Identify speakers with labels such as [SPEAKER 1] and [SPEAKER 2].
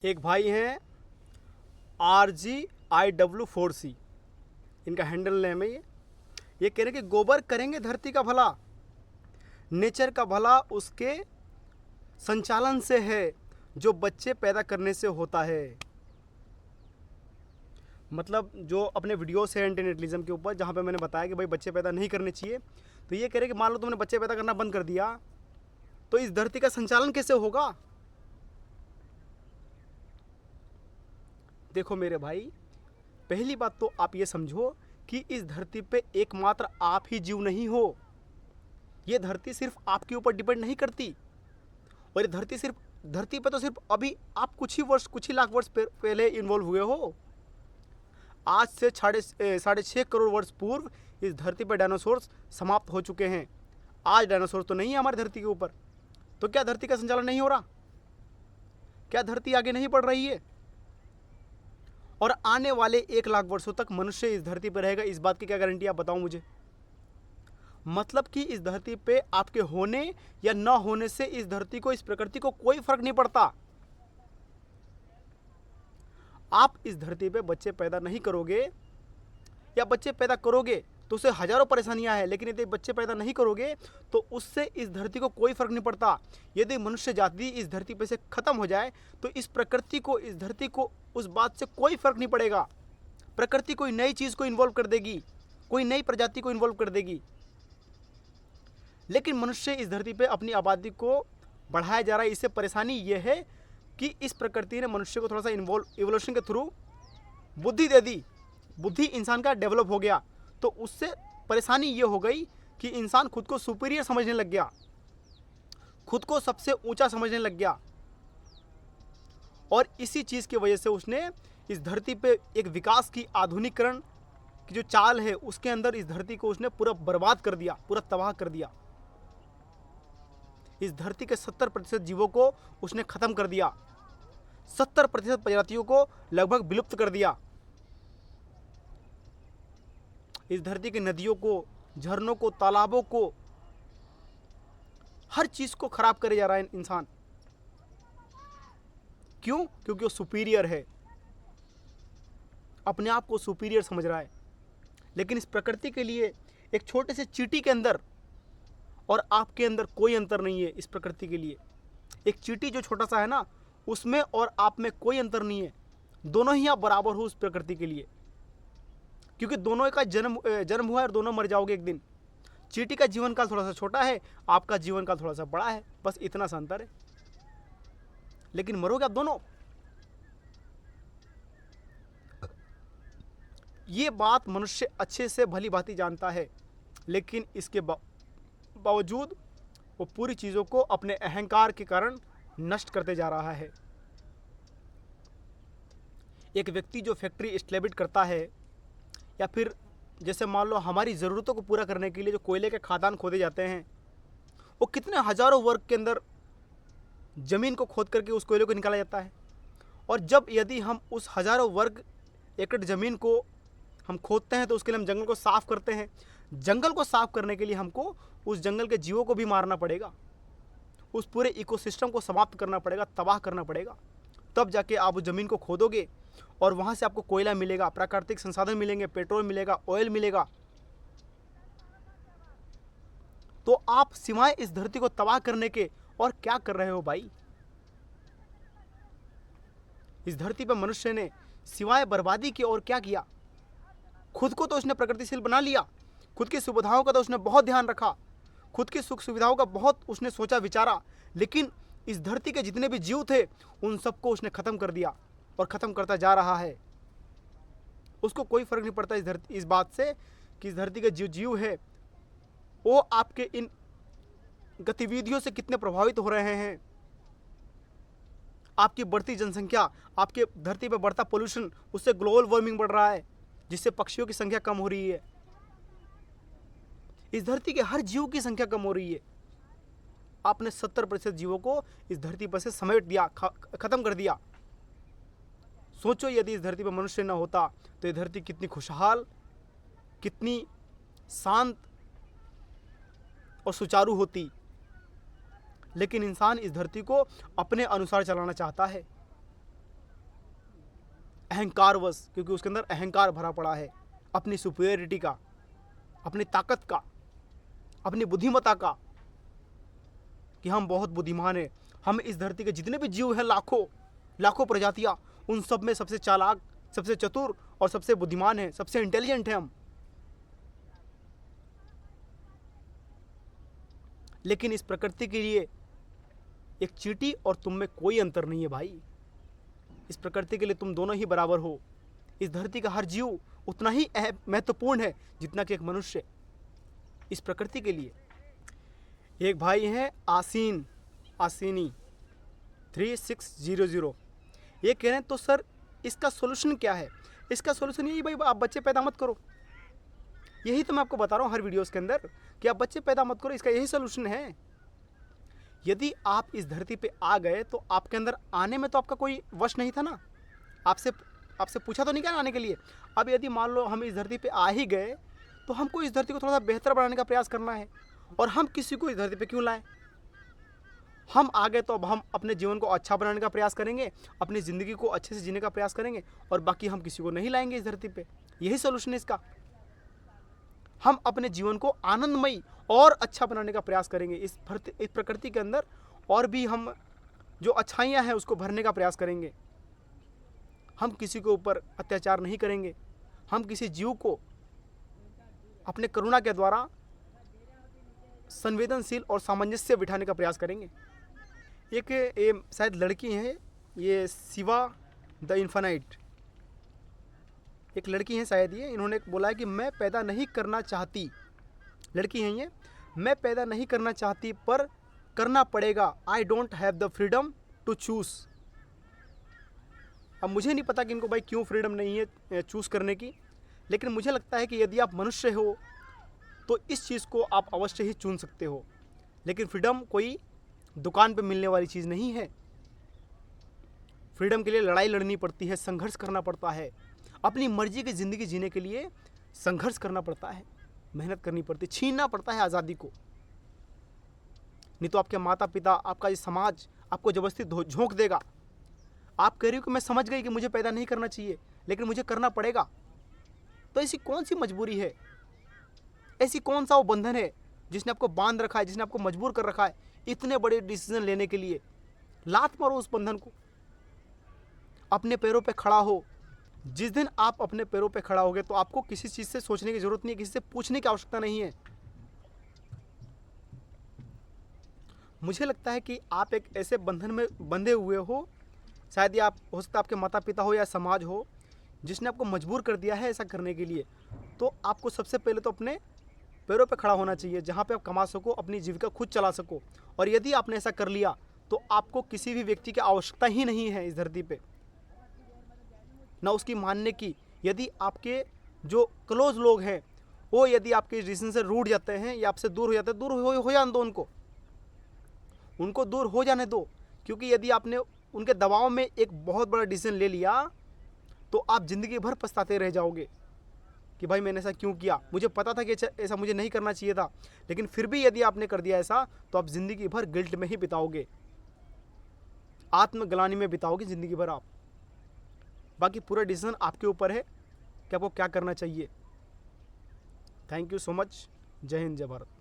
[SPEAKER 1] एक भाई हैं RGIW4C, इनका हैंडल नेम है। ये कह रहे कि गोबर करेंगे धरती का भला, नेचर का भला उसके संचालन से है, जो बच्चे पैदा करने से होता है। मतलब जो अपने वीडियोस है एंटीनेटलिज्म के ऊपर, जहाँ पे मैंने बताया कि भाई बच्चे पैदा नहीं करने चाहिए, तो ये कह रहे कि मान लो तुमने बच्चे पैदा करना बंद कर दिया तो इस धरती का संचालन कैसे होगा। देखो मेरे भाई, पहली बात तो आप ये समझो कि इस धरती पे एकमात्र आप ही जीव नहीं हो। ये धरती सिर्फ आपके ऊपर डिपेंड नहीं करती, और ये धरती पे तो सिर्फ अभी आप कुछ ही लाख वर्ष पहले इन्वॉल्व हुए हो। आज से 6.5 करोड़ वर्ष पूर्व इस धरती पर डायनासोर्स समाप्त हो चुके हैं। आज डायनासोर तो नहीं है हमारी धरती के ऊपर, तो क्या धरती का संचालन नहीं हो रहा? क्या धरती आगे नहीं बढ़ रही है? और आने वाले 1 लाख वर्षों तक मनुष्य इस धरती पर रहेगा, इस बात की क्या गारंटी आप बताओ मुझे। मतलब कि इस धरती पे आपके होने या न होने से इस धरती को, इस प्रकृति को कोई फर्क नहीं पड़ता। आप इस धरती पे बच्चे पैदा नहीं करोगे या बच्चे पैदा करोगे तो उससे हजारों परेशानियां हैं, लेकिन यदि बच्चे पैदा नहीं करोगे तो उससे इस धरती को कोई फर्क नहीं पड़ता। यदि मनुष्य जाति इस धरती पे से खत्म हो जाए तो इस प्रकृति को, इस धरती को उस बात से कोई फर्क नहीं पड़ेगा। प्रकृति कोई नई चीज को इन्वॉल्व कर देगी, कोई नई प्रजाति को इन्वॉल्व कर देगी। लेकिन मनुष्य इस धरती पे अपनी आबादी को बढ़ाया जा रहा है। इससे परेशानी यह है कि इस प्रकृति ने मनुष्य को थोड़ा सा इवोल्यूशन के थ्रू बुद्धि दे दी, बुद्धि इंसान का डेवलप हो गया, तो उससे परेशानी ये हो गई कि इंसान खुद को सुपीरियर समझने लग गया, खुद को सबसे ऊंचा समझने लग गया। और इसी चीज़ की वजह से उसने इस धरती पे एक विकास की, आधुनिकरण की जो चाल है उसके अंदर इस धरती को उसने पूरा बर्बाद कर दिया, पूरा तबाह कर दिया। इस धरती के 70% जीवों को उसने खत्म कर दिया, 70% प्रजातियों को लगभग विलुप्त कर दिया। इस धरती की नदियों को, झरनों को, तालाबों को, हर चीज को खराब करे जा रहा है इंसान। क्यों? क्योंकि वो सुपीरियर है, अपने आप को सुपीरियर समझ रहा है। लेकिन इस प्रकृति के लिए एक छोटे से चींटी के अंदर और आपके अंदर कोई अंतर नहीं है। इस प्रकृति के लिए एक चींटी जो छोटा सा है ना, उसमें और आप में कोई अंतर नहीं है। दोनों ही आप बराबर हो उस प्रकृति के लिए, क्योंकि दोनों का जन्म हुआ है और दोनों मर जाओगे एक दिन। चींटी का जीवन काल थोड़ा सा छोटा है, आपका जीवन काल थोड़ा सा बड़ा है, बस इतना सा अंतर है। लेकिन मरोगे आप दोनों। ये बात मनुष्य अच्छे से भली भांति जानता है, लेकिन इसके बावजूद वो पूरी चीज़ों को अपने अहंकार के कारण नष्ट करते जा रहा है। एक व्यक्ति जो फैक्ट्री एस्टेब्लिश करता है, या फिर जैसे मान लो हमारी ज़रूरतों को पूरा करने के लिए जो कोयले के खदान खोदे जाते हैं, वो कितने हज़ारों वर्ग के अंदर ज़मीन को खोद करके उस कोयले को निकाला जाता है। और जब यदि हम उस हज़ारों वर्ग एकड़ ज़मीन को हम खोदते हैं तो उसके लिए हम जंगल को साफ़ करते हैं। जंगल को साफ़ करने के लिए हमको उस जंगल के जीवों को भी मारना पड़ेगा, उस पूरे इकोसिस्टम को समाप्त करना पड़ेगा, तबाह करना पड़ेगा। तब जाके आप उस ज़मीन को खोदोगे और वहाँ से आपको कोयला मिलेगा, प्राकृतिक संसाधन मिलेंगे, पेट्रोल मिलेगा, ऑयल मिलेगा। तो आप सिवाय इस धरती को तबाह करने के और क्या कर रहे हो भाई? इस धरती पर मनुष्य ने सिवाय बर्बादी के और क्या किया? खुद को तो उसने प्रकृतिशील बना लिया, खुद की सुविधाओं का तो उसने बहुत ध्यान रखा, खुद की सुख सुविधाओं का बहुत उसने सोचा विचारा, लेकिन इस धरती के जितने भी जीव थे उन सबको उसने खत्म कर दिया और खत्म करता जा रहा है। उसको कोई फर्क नहीं पड़ता इस बात से कि इस धरती के जो जीव है वो आपके इन गतिविधियों से कितने प्रभावित हो रहे हैं। आपकी बढ़ती जनसंख्या, आपके धरती पर बढ़ता पोल्यूशन, उससे ग्लोबल वार्मिंग बढ़ रहा है, जिससे पक्षियों की संख्या कम हो रही है। इस धरती के हर जीव की संख्या कम हो रही है। आपने 70% जीवों को इस धरती पर से समेट दिया, खत्म कर दिया। सोचो यदि इस धरती पर मनुष्य न होता तो ये धरती कितनी खुशहाल, कितनी शांत और सुचारू होती। लेकिन इंसान इस धरती को अपने अनुसार चलाना चाहता है। अहंकारवश, क्योंकि उसके अंदर अहंकार भरा पड़ा है, अपनी सुपीरियरिटी का, अपनी ताकत का, अपनी बुद्धिमत्ता का, कि हम बहुत बुद्धिमान हैं, हम इस धरती के जितने भी जीव हैं, लाखों लाखों प्रजातियां, उन सब में सबसे चालाक, सबसे चतुर और सबसे बुद्धिमान है, सबसे इंटेलिजेंट है हम। लेकिन इस प्रकृति के लिए एक चींटी और तुम में कोई अंतर नहीं है भाई। इस प्रकृति के लिए तुम दोनों ही बराबर हो। इस धरती का हर जीव उतना ही महत्वपूर्ण है जितना कि एक मनुष्य। इस प्रकृति के लिए एक भाई हैं आसिनी 3600, ये कह रहे हैं तो सर इसका सोल्यूशन क्या है? इसका सोल्यूशन यही भाई, आप बच्चे पैदा मत करो। यही तो मैं आपको बता रहा हूँ हर वीडियोस के अंदर कि आप बच्चे पैदा मत करो, इसका यही सोल्यूशन है। यदि आप इस धरती पे आ गए तो आपके अंदर आने में तो आपका कोई वश नहीं था ना, आपसे पूछा तो नहीं क्या आने के लिए। अब यदि मान लो हम इस धरती पे आ ही गए तो हमको इस धरती को थोड़ा सा बेहतर बनाने का प्रयास करना है। और हम किसी को इस धरती पे क्यों लाएं? हम आ गए तो अब हम अपने जीवन को अच्छा बनाने का प्रयास करेंगे, अपनी ज़िंदगी को अच्छे से जीने का प्रयास करेंगे, और बाकी हम किसी को नहीं लाएंगे इस धरती पे। यही सोल्यूशन है इसका। हम अपने जीवन को आनंदमयी और अच्छा बनाने का प्रयास करेंगे। इस प्रकृति के अंदर और भी हम जो अच्छाइयाँ हैं उसको भरने का प्रयास करेंगे। हम किसी के ऊपर अत्याचार नहीं करेंगे। हम किसी जीव को अपने करुणा के द्वारा संवेदनशील और सामंजस्य बिठाने का प्रयास करेंगे। एक ये शायद लड़की है, ये शिवा द इन्फिनाइट, एक लड़की है शायद ये, इन्होंने बोला है कि मैं पैदा नहीं करना चाहती, लड़की है ये, मैं पैदा नहीं करना चाहती पर करना पड़ेगा। I don't have the freedom to choose. अब मुझे नहीं पता कि इनको भाई क्यों फ्रीडम नहीं है चूज़ करने की, लेकिन मुझे लगता है कि यदि आप मनुष्य हो तो इस चीज़ को आप अवश्य ही चुन सकते हो। लेकिन फ्रीडम कोई दुकान पे मिलने वाली चीज़ नहीं है। फ्रीडम के लिए लड़ाई लड़नी पड़ती है, संघर्ष करना पड़ता है, अपनी मर्जी की ज़िंदगी जीने के लिए संघर्ष करना पड़ता है, मेहनत करनी पड़ती है, छीनना पड़ता है आज़ादी को। नहीं तो आपके माता पिता, आपका ये समाज आपको ज़बरदस्ती झोंक देगा। आप कह रही हो कि मैं समझ गई कि मुझे पैदा नहीं करना चाहिए लेकिन मुझे करना पड़ेगा, तो ऐसी कौन सी मजबूरी है, ऐसी कौन सा वो बंधन है जिसने आपको बांध रखा है, जिसने आपको मजबूर कर रखा है इतने बड़े डिसीजन लेने के लिए? लात मारो उस बंधन को, अपने पैरों पे खड़ा हो। जिस दिन आप अपने पैरों पे खड़ा होगे तो आपको किसी चीज़ से सोचने की ज़रूरत नहीं है, किसी से पूछने की आवश्यकता नहीं है। मुझे लगता है कि आप एक ऐसे बंधन में बंधे हुए हो, शायद ये आप हो सकता है आपके माता पिता हो या समाज हो जिसने आपको मजबूर कर दिया है ऐसा करने के लिए। तो आपको सबसे पहले तो अपने पैरों पे खड़ा होना चाहिए, जहाँ पे आप कमा सको, अपनी जीविका खुद चला सको। और यदि आपने ऐसा कर लिया तो आपको किसी भी व्यक्ति की आवश्यकता ही नहीं है इस धरती पे, ना उसकी मानने की। यदि आपके जो क्लोज लोग हैं वो यदि आपके इस डिसीजन से रूठ जाते हैं या आपसे दूर हो जाते हैं, दूर हो जाने दो उनको दूर हो जाने दो। क्योंकि यदि आपने उनके दबाव में एक बहुत बड़ा डिसीजन ले लिया तो आप ज़िंदगी भर पछताते रह जाओगे कि भाई मैंने ऐसा क्यों किया, मुझे पता था कि ऐसा मुझे नहीं करना चाहिए था। लेकिन फिर भी यदि आपने कर दिया ऐसा तो आप ज़िंदगी भर गिल्ट में ही बिताओगे, आत्मग्लानि में बिताओगे ज़िंदगी भर आप। बाकी पूरा डिसीजन आपके ऊपर है कि आपको क्या करना चाहिए। Thank you so much. जय हिंद, जय भारत।